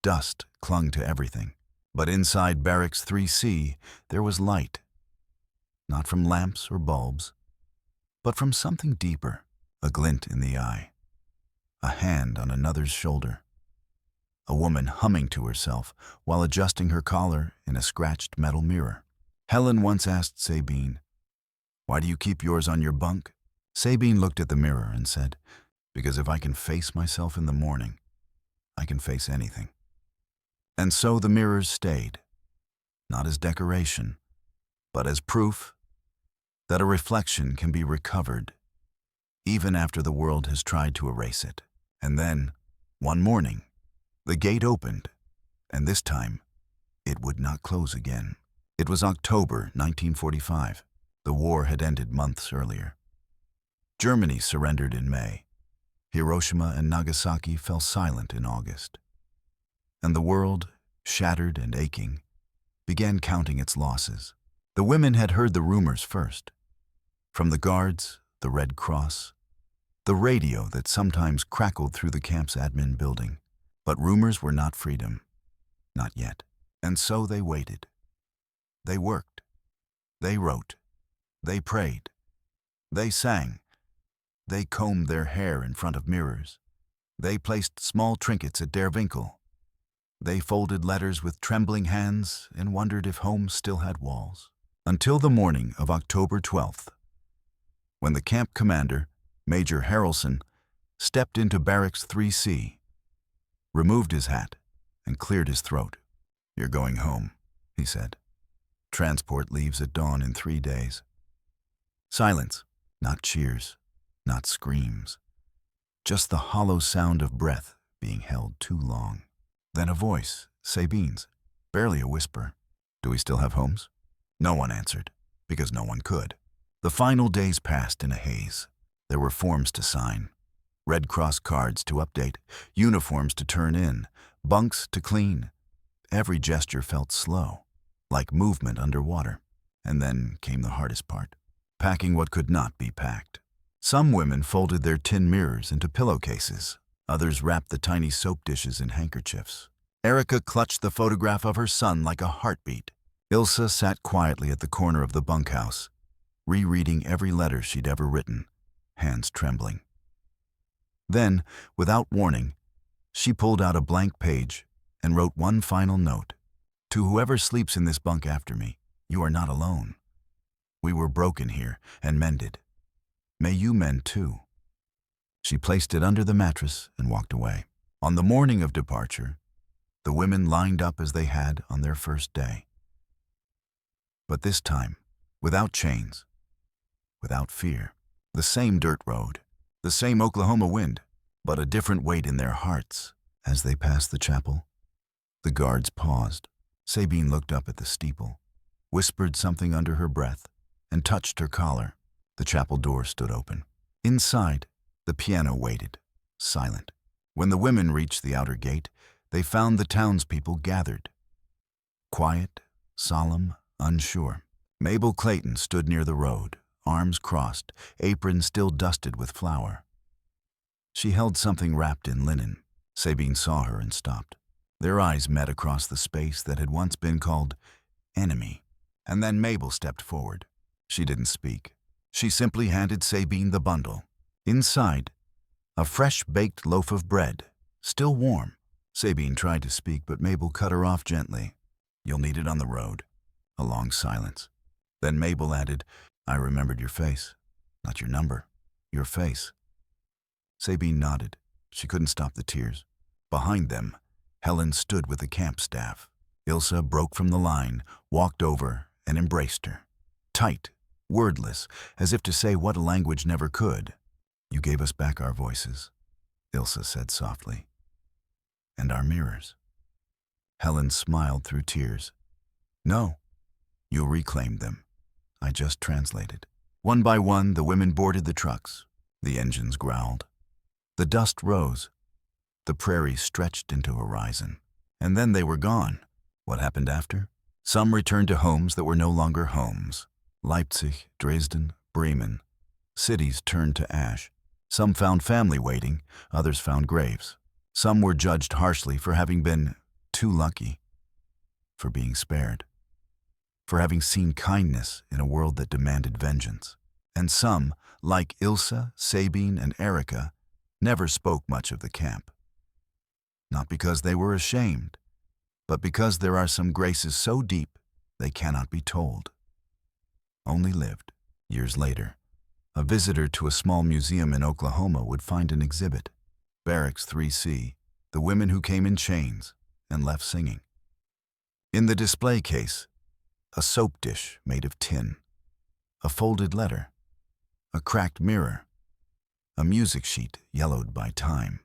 Dust clung to everything. But inside Barracks 3C, there was light. Not from lamps or bulbs, but from something deeper, a glint in the eye, a hand on another's shoulder. A woman humming to herself while adjusting her collar in a scratched metal mirror. Helen once asked Sabine, "Why do you keep yours on your bunk?" Sabine looked at the mirror and said, "Because if I can face myself in the morning, I can face anything." And so the mirrors stayed, not as decoration, but as proof that a reflection can be recovered, even after the world has tried to erase it. And then, one morning, the gate opened, and this time, it would not close again. It was October 1945. The war had ended months earlier. Germany surrendered in May. Hiroshima and Nagasaki fell silent in August. And the world, shattered and aching, began counting its losses. The women had heard the rumors first. From the guards, the Red Cross, the radio that sometimes crackled through the camp's admin building. But rumors were not freedom. Not yet. And so they waited. They worked. They wrote. They prayed. They sang. They combed their hair in front of mirrors. They placed small trinkets at Der Winkel. They folded letters with trembling hands and wondered if homes still had walls. Until the morning of October 12th, when the camp commander, Major Harrelson, stepped into Barracks 3C, removed his hat, and cleared his throat. "You're going home," he said. "Transport leaves at dawn in 3 days." Silence, not cheers, not screams, just the hollow sound of breath being held too long. Then a voice, Sabine's, barely a whisper. "Do we still have homes?" No one answered, because no one could. The final days passed in a haze. There were forms to sign, Red Cross cards to update, uniforms to turn in, bunks to clean. Every gesture felt slow, like movement underwater. And then came the hardest part, packing what could not be packed. Some women folded their tin mirrors into pillowcases. Others wrapped the tiny soap dishes in handkerchiefs. Erica clutched the photograph of her son like a heartbeat. Ilsa sat quietly at the corner of the bunkhouse, rereading every letter she'd ever written, hands trembling. Then, without warning, she pulled out a blank page and wrote one final note. "To whoever sleeps in this bunk after me, you are not alone. We were broken here and mended. May you mend too. She placed it under the mattress and walked away. On the morning of departure, the women lined up as they had on their first day. But this time, without chains, without fear. The same dirt road, the same Oklahoma wind, but a different weight in their hearts. As they passed the chapel, the guards paused. Sabine looked up at the steeple, whispered something under her breath, and touched her collar. The chapel door stood open. Inside, the piano waited, silent. When the women reached the outer gate, they found the townspeople gathered. Quiet, solemn, unsure. Mabel Clayton stood near the road, arms crossed, apron still dusted with flour. She held something wrapped in linen. Sabine saw her and stopped. Their eyes met across the space that had once been called enemy. And then Mabel stepped forward. She didn't speak. She simply handed Sabine the bundle. Inside, a fresh-baked loaf of bread, still warm. Sabine tried to speak, but Mabel cut her off gently. "You'll need it on the road." A long silence. Then Mabel added, "I remembered your face. Not your number. Your face." Sabine nodded. She couldn't stop the tears. Behind them, Helen stood with the camp staff. Ilsa broke from the line, walked over, and embraced her. Tight, wordless, as if to say what a language never could. "You gave us back our voices," Ilsa said softly. "And our mirrors." Helen smiled through tears. "No, you reclaimed them. I just translated." One by one, the women boarded the trucks. The engines growled. The dust rose. The prairie stretched into horizon. And then they were gone. What happened after? Some returned to homes that were no longer homes. Leipzig, Dresden, Bremen. Cities turned to ash. Some found family waiting, others found graves. Some were judged harshly for having been too lucky, for being spared, for having seen kindness in a world that demanded vengeance. And some, like Ilsa, Sabine, and Erica, never spoke much of the camp. Not because they were ashamed, but because there are some graces so deep they cannot be told. Only lived. Years later, a visitor to a small museum in Oklahoma would find an exhibit. Barracks 3C, the women who came in chains and left singing. In the display case, a soap dish made of tin, a folded letter, a cracked mirror, a music sheet yellowed by time,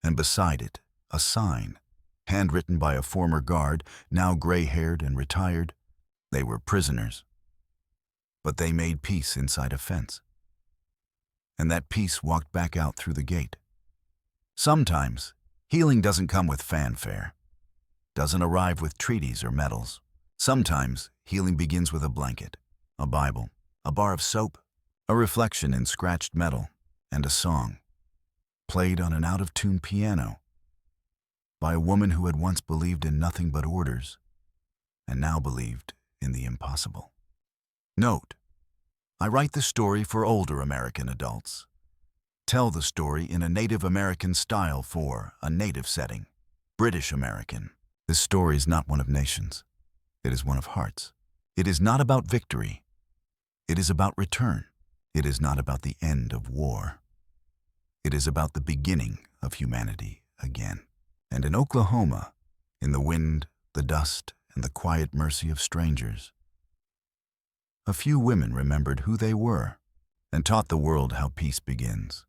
and beside it, a sign, handwritten by a former guard, now gray-haired and retired. They were prisoners, but they made peace inside a fence. And that peace walked back out through the gate. Sometimes, healing doesn't come with fanfare, doesn't arrive with treaties or medals. Sometimes, healing begins with a blanket, a Bible, a bar of soap, a reflection in scratched metal, and a song, played on an out-of-tune piano, by a woman who had once believed in nothing but orders, and now believed in the impossible. Note: I write the story for older American adults. Tell the story in a Native American style for a native setting. British American. This story is not one of nations. It is one of hearts. It is not about victory. It is about return. It is not about the end of war. It is about the beginning of humanity again. And in Oklahoma, in the wind, the dust, and the quiet mercy of strangers, a few women remembered who they were and taught the world how peace begins.